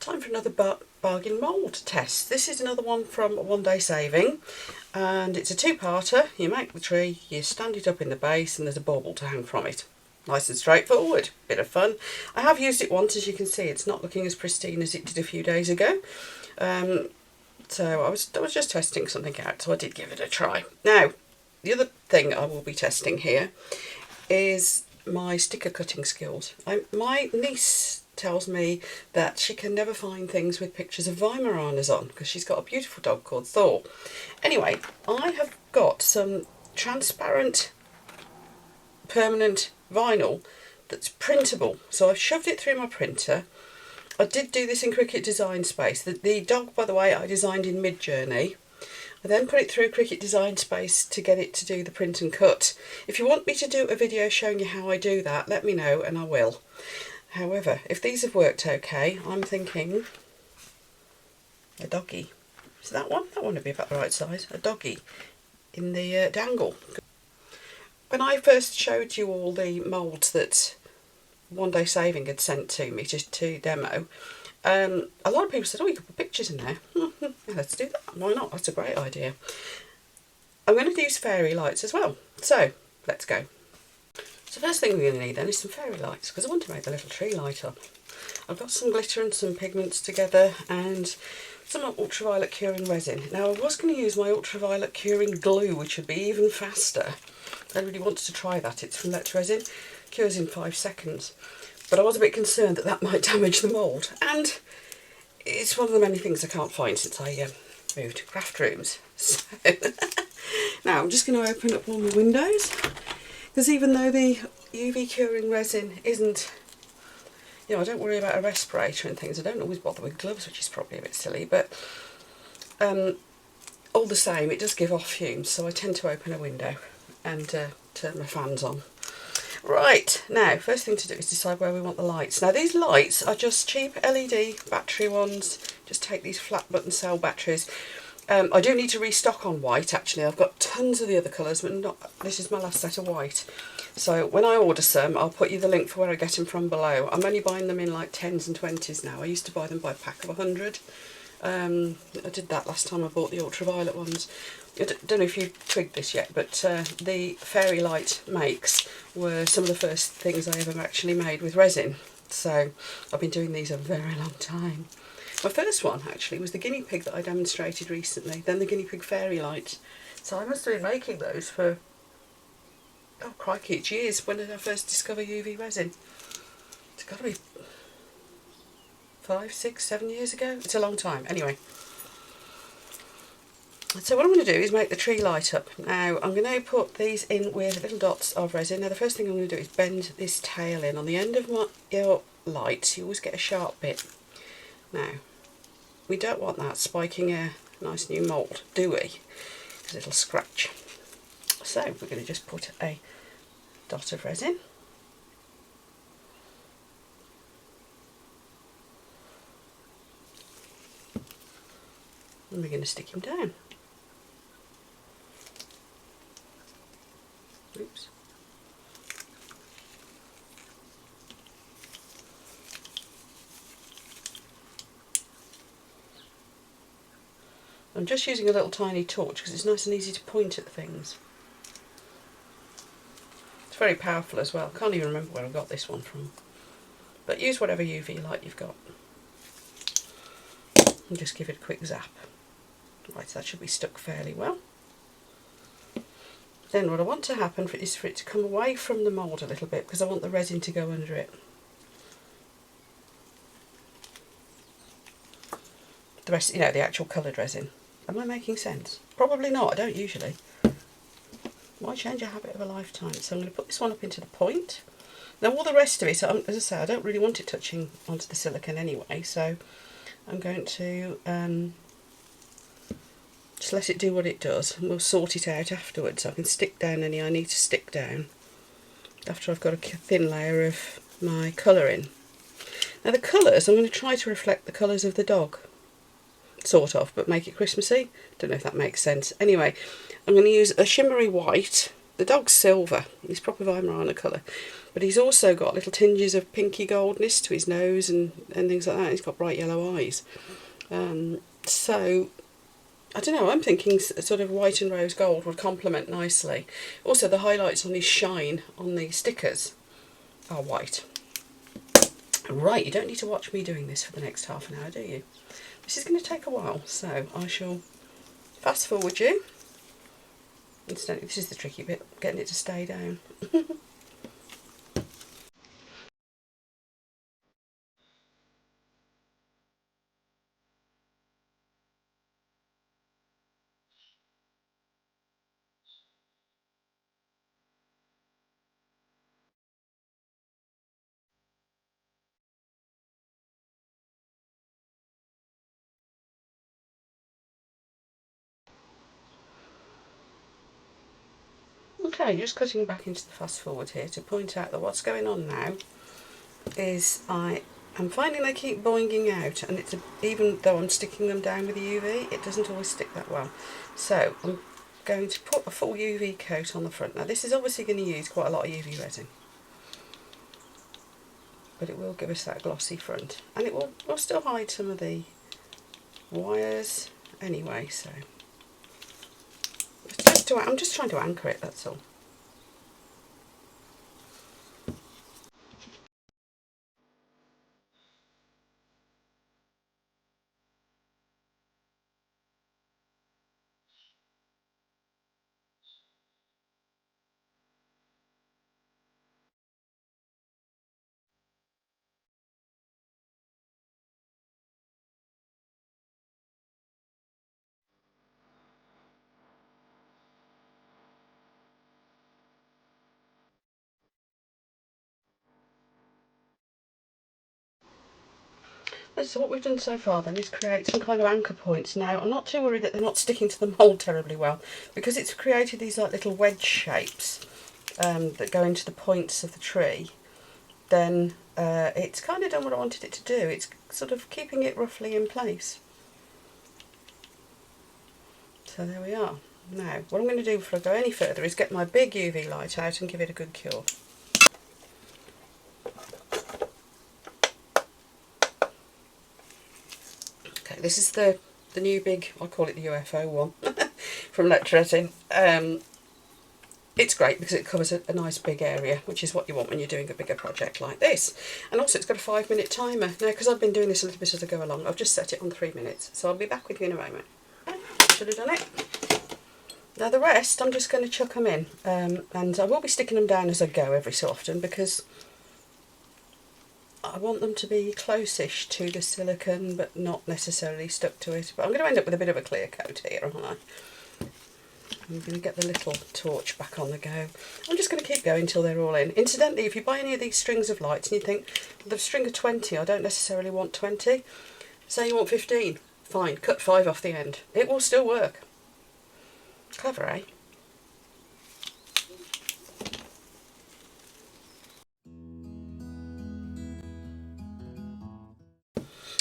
Time for another bargain mould test. This is another one from One Day Saving, and it's a two-parter. You make the tree, you stand it up in the base, and there's a bauble to hang from it. Nice and straightforward, bit of fun. I have used it once, as you can see. It's not looking as pristine as it did a few days ago. So I was just testing something out, so I did give it a try. Now, the other thing I will be testing here is my sticker cutting skills. My niece tells me that she can never find things with pictures of Weimaraners on because she's got a beautiful dog called Thor. Anyway, I have got some transparent permanent vinyl that's printable, so I've shoved it through my printer. I did do this in Cricut Design Space. The dog, by the way, I designed in Mid-Journey. I then put it through Cricut Design Space to get it to do the print and cut. If you want me to do a video showing you how I do that, let me know and I will. However, if these have worked okay, I'm thinking a doggy. So that one would be about the right size. A doggy in the dangle. When I first showed you all the moulds that One Day Saving had sent to me to demo, a lot of people said, oh, you could put pictures in there. Yeah, let's do that. Why not? That's a great idea. I'm going to use fairy lights as well. So, let's go. So first thing we're going to need then is some fairy lights, because I want to make the little tree light up. I've got some glitter and some pigments together and some ultraviolet curing resin. Now I was going to use my ultraviolet curing glue, which would be even faster. I really wanted to try that. It's from Let's Resin, cures in 5 seconds. But I was a bit concerned that that might damage the mould, and it's one of the many things I can't find since I moved to craft rooms. So now I'm just going to open up all my windows. Because even though the UV curing resin isn't, you know, I don't worry about a respirator and things. I don't always bother with gloves, which is probably a bit silly, but all the same, it does give off fumes, so I tend to open a window and turn my fans on. Right, now, first thing to do is decide where we want the lights. Now, these lights are just cheap LED battery ones. Just take these flat button cell batteries. I do need to restock on white, actually. I've got tons of the other colours, but this is my last set of white. So when I order some, I'll put you the link for where I get them from below. I'm only buying them in like 10s and 20s now. I used to buy them by a pack of 100. I did that last time I bought the ultraviolet ones. I don't know if you twigged this yet, but the fairy light makes were some of the first things I ever actually made with resin. So I've been doing these a very long time. My first one, actually, was the guinea pig that I demonstrated recently, then the guinea pig fairy light. So I must have been making those for, oh crikey, it's years. When did I first discover UV resin? It's got to be 5, 6, 7 years ago. It's a long time. Anyway. So what I'm going to do is make the tree light up. Now, I'm going to put these in with little dots of resin. Now, the first thing I'm going to do is bend this tail in. On the end of your lights, you always get a sharp bit. Now, we don't want that spiking a nice new mould, do we? Because it'll scratch. So we're going to just put a dot of resin. And we're going to stick him down. Oops. I'm just using a little tiny torch because it's nice and easy to point at things. It's very powerful as well. Can't even remember where I got this one from. But use whatever UV light you've got. And just give it a quick zap. Right, so that should be stuck fairly well. Then what I want to happen is for it to come away from the mould a little bit, because I want the resin to go under it. The rest, you know, the actual coloured resin. Am I making sense? Probably not, I don't usually. Why change a habit of a lifetime? So I'm going to put this one up into the point. Now all the rest of it, as I say, I don't really want it touching onto the silicone anyway, so I'm going to just let it do what it does, and we'll sort it out afterwards. I can stick down any I need to stick down after I've got a thin layer of my colour in. Now the colours, I'm going to try to reflect the colours of the dog. Sort of, but make it Christmassy. Don't know if that makes sense. Anyway, I'm going to use a shimmery white The dog's silver, he's proper Weimaraner colour, but he's also got little tinges of pinky goldness to his nose and things like that. He's got bright yellow eyes. So, I don't know, I'm thinking sort of white and rose gold would complement nicely. Also, the highlights on his shine on the stickers are white. Right, you don't need to watch me doing this for the next half an hour, do you? This is going to take a while, so I shall fast forward you. Incidentally, this is the tricky bit, getting it to stay down. Okay, just cutting back into the fast forward here to point out that what's going on now is I'm finding they keep boinging out, and even though I'm sticking them down with the UV, it doesn't always stick that well. So I'm going to put a full UV coat on the front. Now this is obviously going to use quite a lot of UV resin, but it will give us that glossy front, and it will still hide some of the wires anyway. So I'm just trying to anchor it, that's all. So what we've done so far then is create some kind of anchor points. Now I'm not too worried that they're not sticking to the mould terribly well, because it's created these like little wedge shapes that go into the points of the tree. Then it's kind of done what I wanted it to do. It's sort of keeping it roughly in place. So there we are. Now what I'm going to do before I go any further is get my big UV light out and give it a good cure. Okay, this is the new big, I call it the UFO one, from Lecture Resin. It's great because it covers a nice big area, which is what you want when you're doing a bigger project like this. And also it's got a 5-minute timer. Now, because I've been doing this a little bit as I go along, I've just set it on 3 minutes. So I'll be back with you in a moment. Okay, should have done it. Now the rest, I'm just going to chuck them in. And I will be sticking them down as I go every so often, because I want them to be close-ish to the silicone, but not necessarily stuck to it. But I'm going to end up with a bit of a clear coat here, aren't I? I'm going to get the little torch back on the go. I'm just going to keep going until they're all in. Incidentally, if you buy any of these strings of lights and you think, the string of 20, I don't necessarily want 20, say you want 15, fine, cut 5 off the end. It will still work. Clever, eh?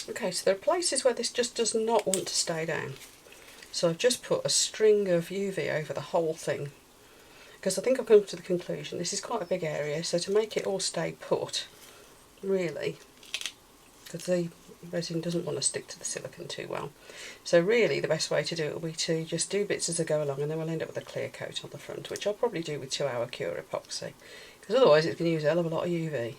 Okay, so there are places where this just does not want to stay down. So I've just put a string of UV over the whole thing, because I think I've come to the conclusion this is quite a big area, so to make it all stay put, really, because the resin doesn't want to stick to the silicone too well. So really the best way to do it will be to just do bits as I go along, and then we'll end up with a clear coat on the front, which I'll probably do with 2-hour cure epoxy, because otherwise it's going to use a hell of a lot of UV.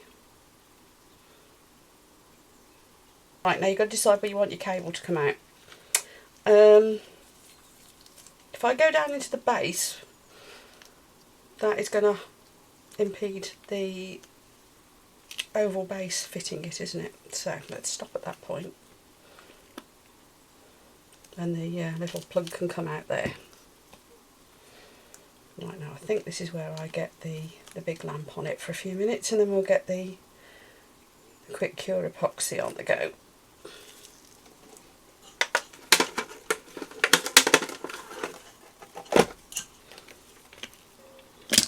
Right, now you've got to decide where you want your cable to come out. If I go down into the base, that is going to impede the oval base fitting it, isn't it? So let's stop at that point. And the little plug can come out there. Right, now I think this is where I get the big lamp on it for a few minutes, and then we'll get the quick cure epoxy on the go.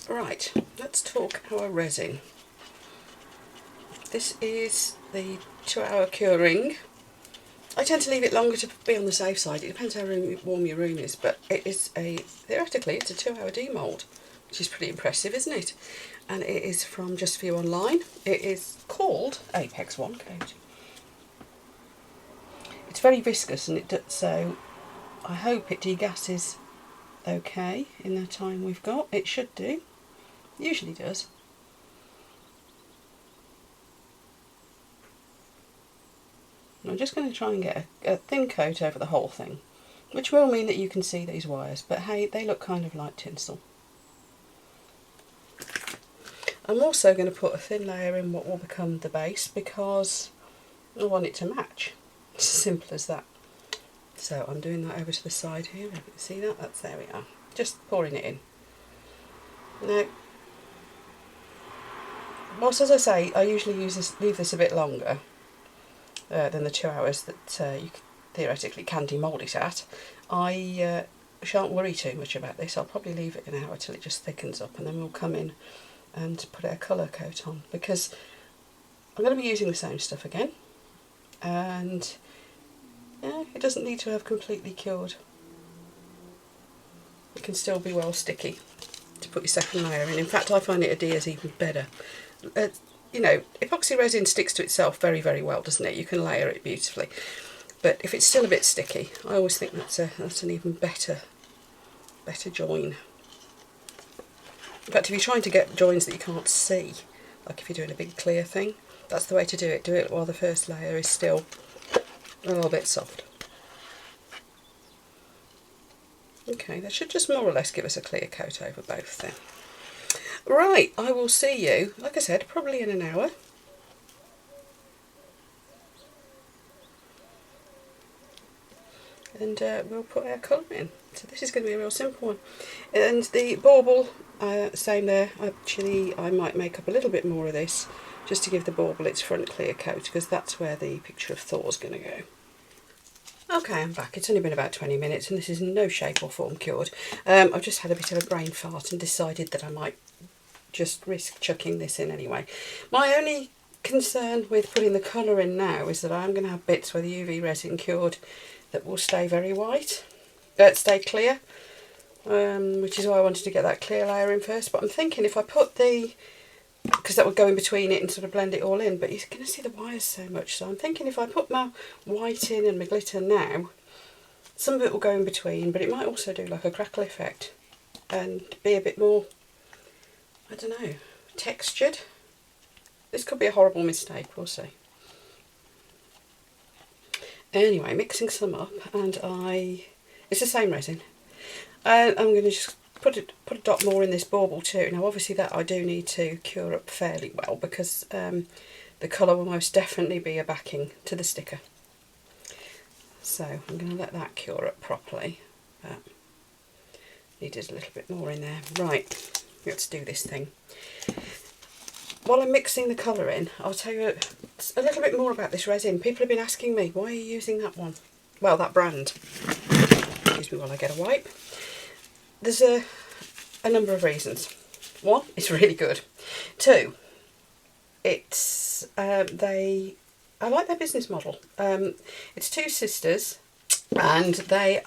Right, let's talk our resin. This is the 2-hour curing. I tend to leave it longer to be on the safe side. It depends how warm your room is, but it is theoretically it's a 2-hour demold. which is pretty impressive, isn't it? And it is from Just For You Online. It is called Apex 1 Coat. It's very viscous, and so I hope it degasses okay in the time we've got. It should do. It usually does. I'm just going to try and get a thin coat over the whole thing, which will mean that you can see these wires, but hey, they look kind of like tinsel. I'm also going to put a thin layer in what will become the base because I want it to match. It's as simple as that. So I'm doing that over to the side here. You can see that? There we are. Just pouring it in. Now, whilst, as I say, I usually leave this a bit longer than the 2 hours that you theoretically can demould it at, I shan't worry too much about this. I'll probably leave it an hour till it just thickens up, and then we'll come in and put a colour coat on, because I'm going to be using the same stuff again, and yeah, it doesn't need to have completely cured. It can still be well sticky to put your second layer in. In fact, I find it adheres even better. You know, epoxy resin sticks to itself very, very well, doesn't it? You can layer it beautifully. But if it's still a bit sticky, I always think that's an even better join. In fact, if you're trying to get joins that you can't see, like if you're doing a big clear thing, that's the way to do it. Do it while the first layer is still a little bit soft. Okay, that should just more or less give us a clear coat over both then. Right, I will see you, like I said, probably in an hour. And we'll put our colour in. So this is going to be a real simple one. And the bauble, same there. Actually, I might make up a little bit more of this just to give the bauble its front clear coat, because that's where the picture of Thor's going to go. Okay, I'm back. It's only been about 20 minutes and this is in no shape or form cured. I've just had a bit of a brain fart and decided that I might just risk chucking this in anyway. My only concern with putting the colour in now is that I'm going to have bits where the UV resin cured that will stay very white, stay clear, which is why I wanted to get that clear layer in first. But I'm thinking if I put because that would go in between it and sort of blend it all in, but you're going to see the wires so much, so I'm thinking if I put my white in and my glitter now, some of it will go in between, but it might also do like a crackle effect and be a bit more, I don't know, textured. This could be a horrible mistake, we'll see. Anyway, mixing some up, and it's the same resin. I'm going to just put a dot more in this bauble too. Now obviously that I do need to cure up fairly well, because the colour will most definitely be a backing to the sticker. So I'm going to let that cure up properly. Needed a little bit more in there. Right, let's do this thing. While I'm mixing the colour in, I'll tell you a little bit more about this resin. People have been asking me, why are you using that one? Well, that brand. Excuse me while I get a wipe. There's a number of reasons. One, it's really good. Two, it's I like their business model. It's two sisters, and they're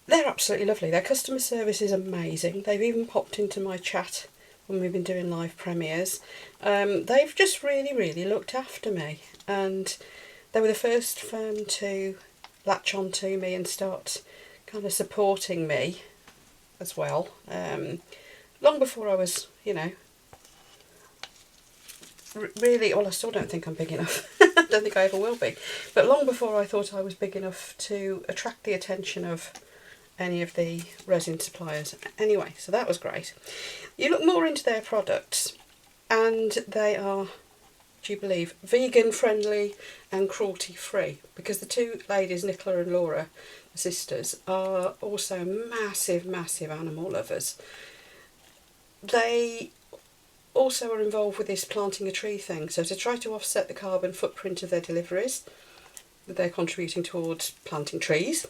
absolutely lovely. Their customer service is amazing. They've even popped into my chat when we've been doing live premieres. They've just really, really looked after me, and they were the first firm to latch on to me and start kind of supporting me as well. Long before I was, you know, really, well, I still don't think I'm big enough. I don't think I ever will be. But long before I thought I was big enough to attract the attention of any of the resin suppliers. Anyway, so that was great. You look more into their products, and they are, do you believe, vegan friendly and cruelty free, because the two ladies, Nicola and Laura, the sisters, are also massive, massive animal lovers. They also are involved with this planting a tree thing, so to try to offset the carbon footprint of their deliveries, they're contributing towards planting trees,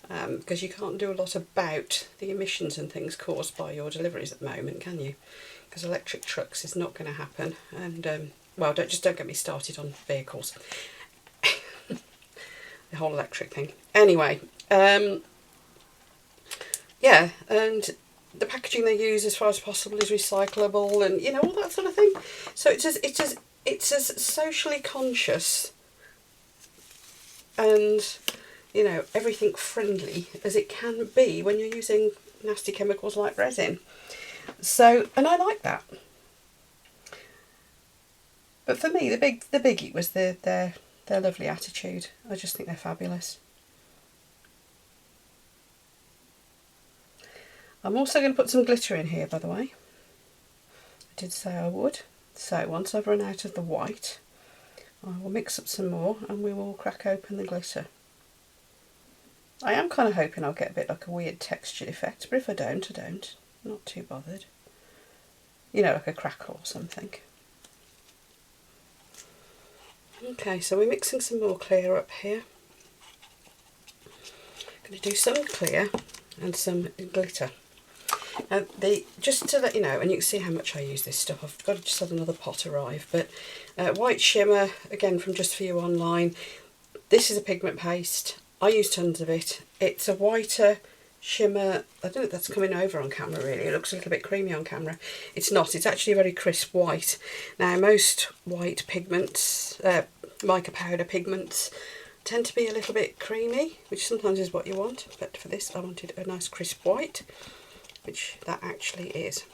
because you can't do a lot about the emissions and things caused by your deliveries at the moment, can you? Because electric trucks is not going to happen, and well, don't get me started on vehicles. The whole electric thing. Anyway, yeah, and the packaging they use as far as possible is recyclable, and you know, all that sort of thing. So it's as socially conscious and, you know, everything friendly as it can be when you're using nasty chemicals like resin. So, and I like that. But for me, the biggie was their lovely attitude. I just think they're fabulous. I'm also going to put some glitter in here, by the way. I did say I would. So once I've run out of the white, I will mix up some more and we will crack open the glitter. I am kind of hoping I'll get a bit like a weird textured effect, but if I don't, I don't. I'm not too bothered. You know, like a crackle or something. Okay, so we're mixing some more clear up here. I'm going to do some clear and some glitter. Now, just to let you know, and you can see how much I use this stuff, I've got to just had another pot arrive, but white shimmer, again from Just For You online. This is a pigment paste. I use tons of it. It's a whiter shimmer. I don't know if that's coming over on camera really. It looks a little bit creamy on camera. It's not. It's actually a very crisp white. Now, most white pigments, mica powder pigments, tend to be a little bit creamy, which sometimes is what you want, but for this I wanted a nice crisp white, which that actually is.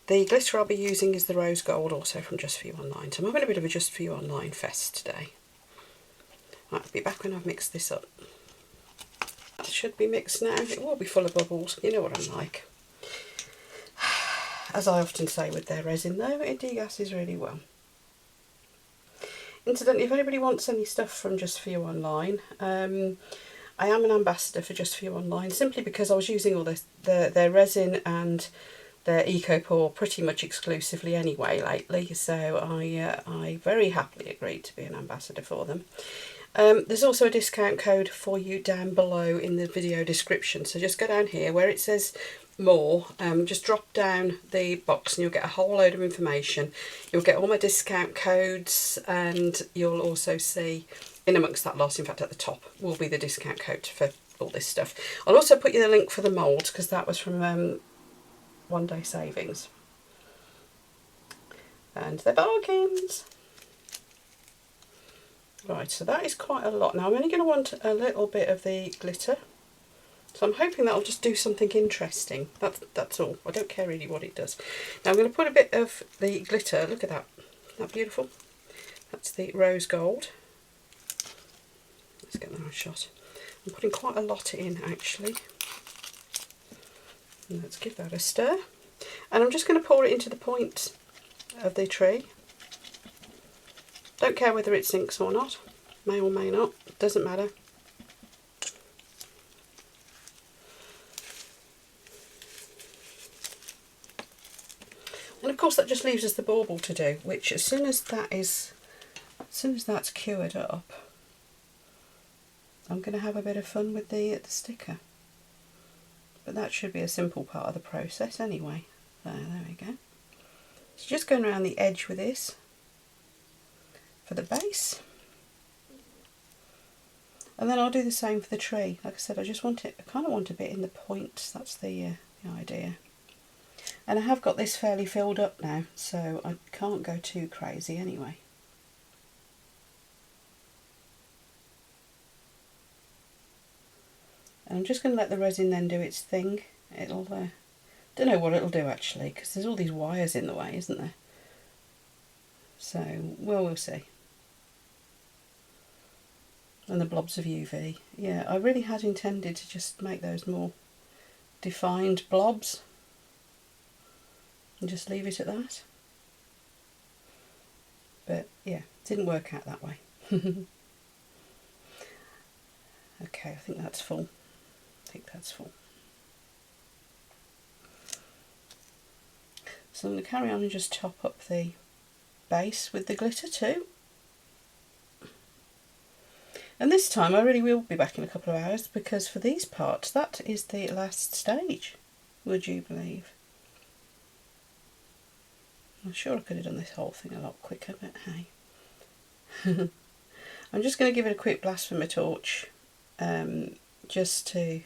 The glitter I'll be using is the rose gold, also from Just For You online. So I'm having a bit of a Just For You online fest today. Right, I'll be back when I've mixed this up. It should be mixed now. It will be full of bubbles. You know what I'm like. As I often say with their resin though, it degasses really well. Incidentally, if anybody wants any stuff from Just For You online, I am an ambassador for Just For You online, simply because I was using all their resin and their EcoPore pretty much exclusively anyway lately, so I very happily agreed to be an ambassador for them. There's also a discount code for you down below in the video description, so just go down here where it says more, just drop down the box and you'll get a whole load of information. You'll get all my discount codes, and you'll also see in amongst that lot, in fact at the top, will be the discount code for all this stuff. I'll also put you the link for the mould, because that was from One Day Savings, and they're bargains. Right, so that is quite a lot. Now I'm only going to want a little bit of the glitter, so I'm hoping that'll just do something interesting. That's all. I don't care really what it does. Now I'm going to put a bit of the glitter. Look at that. Isn't that beautiful? That's the rose gold. Let's get the nice shot. I'm putting quite a lot in actually. And let's give that a stir. And I'm just going to pour it into the point of the tree. Don't care whether it sinks or not. May or may not. Doesn't matter. And of course that just leaves us the bauble to do, which as soon as that's cured up, I'm going to have a bit of fun with the sticker. But that should be a simple part of the process anyway. There we go. So just going around the edge with this for the base. And then I'll do the same for the tree. Like I said, I kind of want a bit in the points. That's the idea. And I have got this fairly filled up now, so I can't go too crazy anyway. And I'm just going to let the resin then do its thing. It'll, don't know what it'll do actually, because there's all these wires in the way, isn't there? So, well, we'll see. And the blobs of UV. Yeah, I really had intended to just make those more defined blobs. And just leave it at that. But yeah, didn't work out that way. Okay, I think that's full. So I'm going to carry on and just top up the base with the glitter too. And this time I really will be back in a couple of hours, because for these parts that is the last stage, would you believe? I'm sure I could have done this whole thing a lot quicker, but hey. I'm just going to give it a quick blast from my torch, just to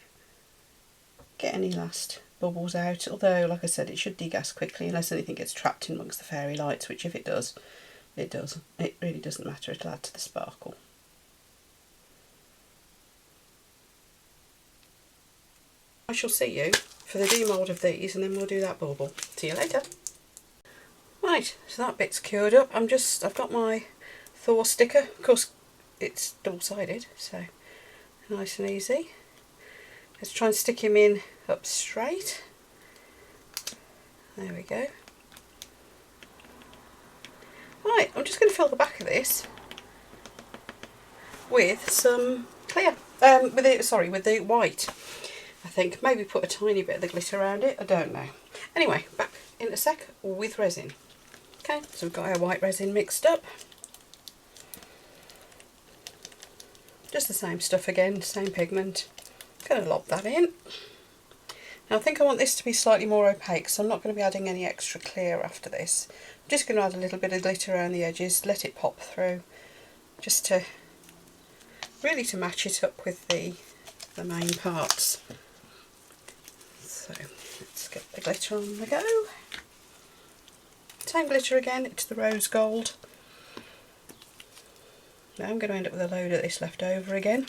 get any last bubbles out, although like I said it should degas quickly unless anything gets trapped in amongst the fairy lights, which if it does, it does. It really doesn't matter, it'll add to the sparkle. I shall see you for the demould of these and then we'll do that bauble. See you later. Right, so that bit's cured up. I've got my Thor sticker. Of course it's double-sided, so nice and easy. Let's try and stick him in up straight. There we go. Right, I'm just going to fill the back of this with some clear. With the white. I think maybe put a tiny bit of the glitter around it. I don't know. Anyway, back in a sec with resin. Okay, so we've got our white resin mixed up. Just the same stuff again, same pigment. Going to lob that in. Now I think I want this to be slightly more opaque, so I'm not going to be adding any extra clear after this. I'm just going to add a little bit of glitter around the edges, let it pop through, just to really to match it up with the main parts. So let's get the glitter on the go. Same glitter again, it's the rose gold. Now I'm going to end up with a load of this left over again.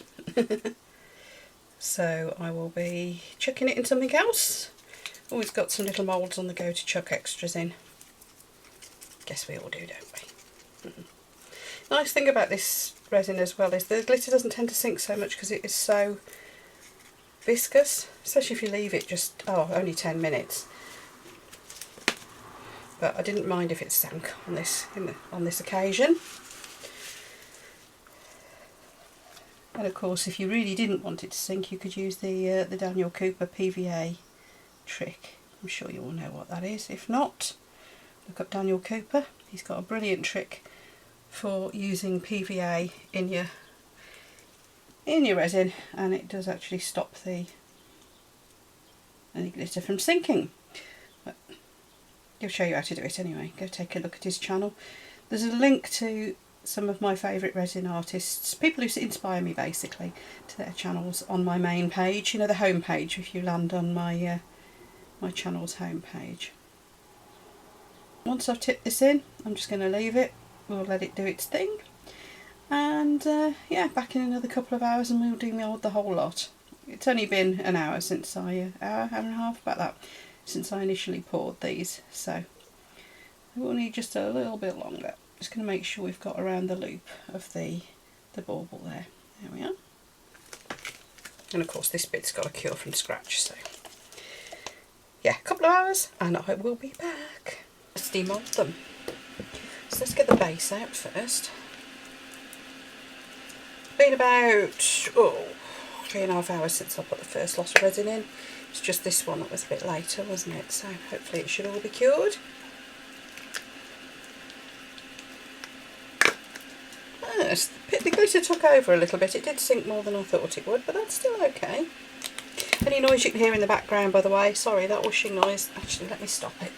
So I will be chucking it in something else. Always got some little moulds on the go to chuck extras in. Guess we all do, don't we? Nice thing about this resin as well is the glitter doesn't tend to sink so much because it is so viscous, especially if you leave it just only 10 minutes. But I didn't mind if it sank on this occasion. And of course, if you really didn't want it to sink, you could use the Daniel Cooper PVA trick. I'm sure you all know what that is. If not, look up Daniel Cooper. He's got a brilliant trick for using PVA in your resin, and it does actually stop any glitter from sinking. But he'll show you how to do it anyway. Go take a look at his channel. There's a link to some of my favourite resin artists, people who inspire me basically, to their channels on my main page, you know, the home page, if you land on my my channel's home page. Once I've tipped this in, I'm just going to leave it, we'll let it do its thing, and yeah, back in another couple of hours and we'll do the whole lot. It's only been an hour since hour and a half, about that, since I initially poured these, so we'll need just a little bit longer. Just going to make sure we've got around the loop of the bauble there. There we are. And of course this bit's got to cure from scratch, so yeah, a couple of hours and I will be back. Let's demold them. So let's get the base out first. Been about 3.5 hours since I put the first lot of resin in. It's just this one that was a bit later, wasn't it? So hopefully it should all be cured. The glitter took over a little bit. It did sink more than I thought it would, but that's still okay. Any noise you can hear in the background, by the way, sorry, that whooshing noise. Actually, let me stop it.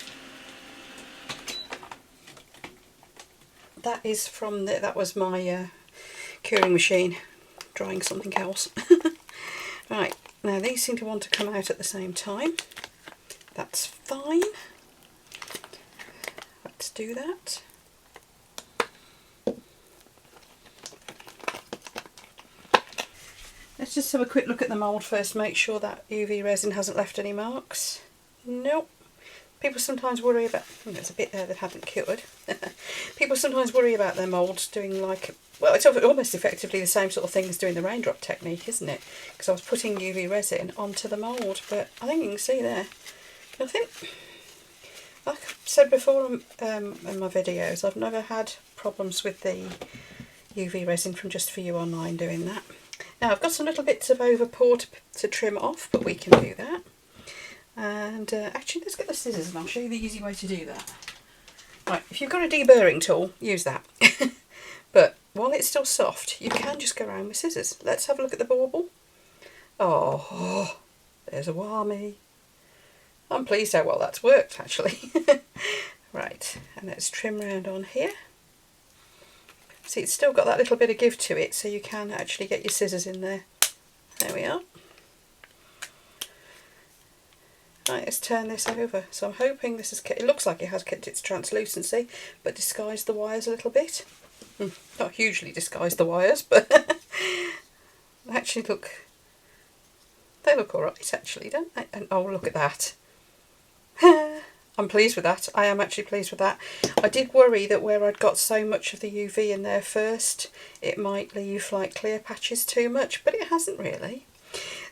That is from that was my curing machine drying something else. Right, now these seem to want to come out at the same time. That's fine. Let's do that. Let's just have a quick look at the mould first, make sure that UV resin hasn't left any marks. Nope. People sometimes worry about, there's a bit there that hadn't cured. People sometimes worry about their moulds doing like, well, it's almost effectively the same sort of thing as doing the raindrop technique, isn't it? Because I was putting UV resin onto the mould, but I think you can see there, nothing. Like I said before in my videos, I've never had problems with the UV resin from Just For You Online doing that. Now I've got some little bits of over pour to trim off, but we can do that. And actually let's get the scissors and I'll show you the easy way to do that. Right, if you've got a deburring tool, use that. But while it's still soft, you can just go around with scissors. Let's have a look at the bauble. Oh, there's a whammy. I'm pleased how well that's worked actually. Right, and let's trim round on here. See, it's still got that little bit of give to it, so you can actually get your scissors in there. There we are. Right, let's turn this over. So I'm hoping this is, it looks like it has kept its translucency, but disguised the wires a little bit. Not hugely disguised the wires, but they actually look, they look alright actually, don't they? And oh, look at that. I'm pleased with that. I am actually pleased with that. I did worry that where I'd got so much of the UV in there first, it might leave like clear patches too much, but it hasn't really.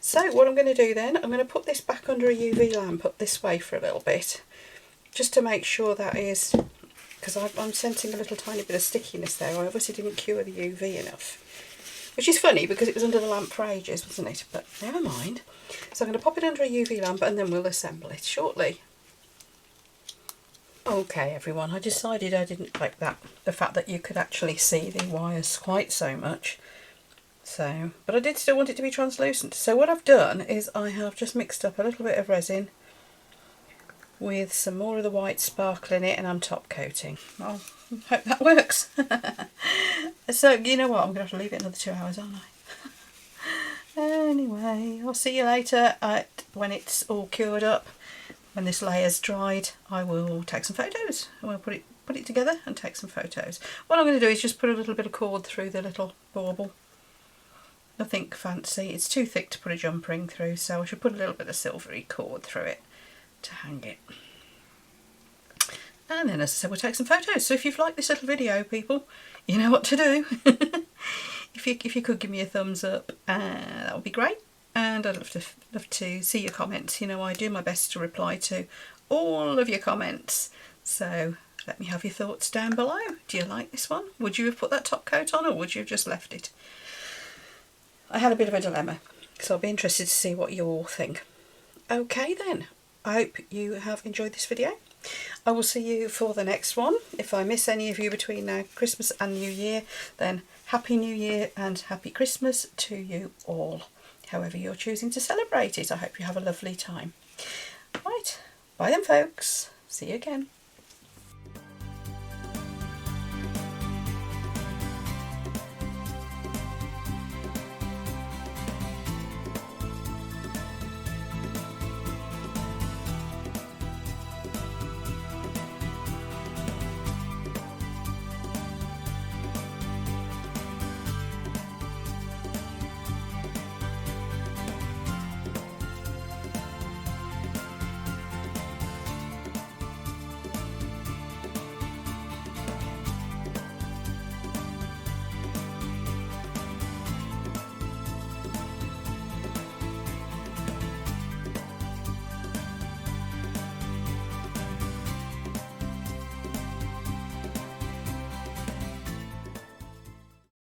So what I'm going to do then, I'm going to put this back under a UV lamp up this way for a little bit, just to make sure that is, because I'm sensing a little tiny bit of stickiness there. I obviously didn't cure the UV enough, which is funny because it was under the lamp for ages, wasn't it? But never mind. So I'm going to pop it under a UV lamp and then we'll assemble it shortly. Okay everyone, I decided I didn't like that, the fact that you could actually see the wires quite so much. So, but I did still want it to be translucent. So what I've done is I have just mixed up a little bit of resin with some more of the white sparkle in it, and I'm top coating. Well, hope that works. So you know what, I'm going to have to leave it another 2 hours, aren't I? Anyway, I'll see you later when it's all cured up. When this layer's dried, I will take some photos. I will put it together and take some photos. What I'm going to do is just put a little bit of cord through the little bauble. Nothing fancy. It's too thick to put a jump ring through, so I should put a little bit of silvery cord through it to hang it. And then, as I said, we'll take some photos. So if you've liked this little video, people, you know what to do. If you could give me a thumbs up, that would be great. And I'd love to see your comments. You know, I do my best to reply to all of your comments. So let me have your thoughts down below. Do you like this one? Would you have put that top coat on, or would you have just left it? I had a bit of a dilemma, so I'll be interested to see what you all think. Okay then, I hope you have enjoyed this video. I will see you for the next one. If I miss any of you between now Christmas and New Year, then Happy New Year and Happy Christmas to you all. However you're choosing to celebrate it, I hope you have a lovely time. Right, bye then folks. See you again.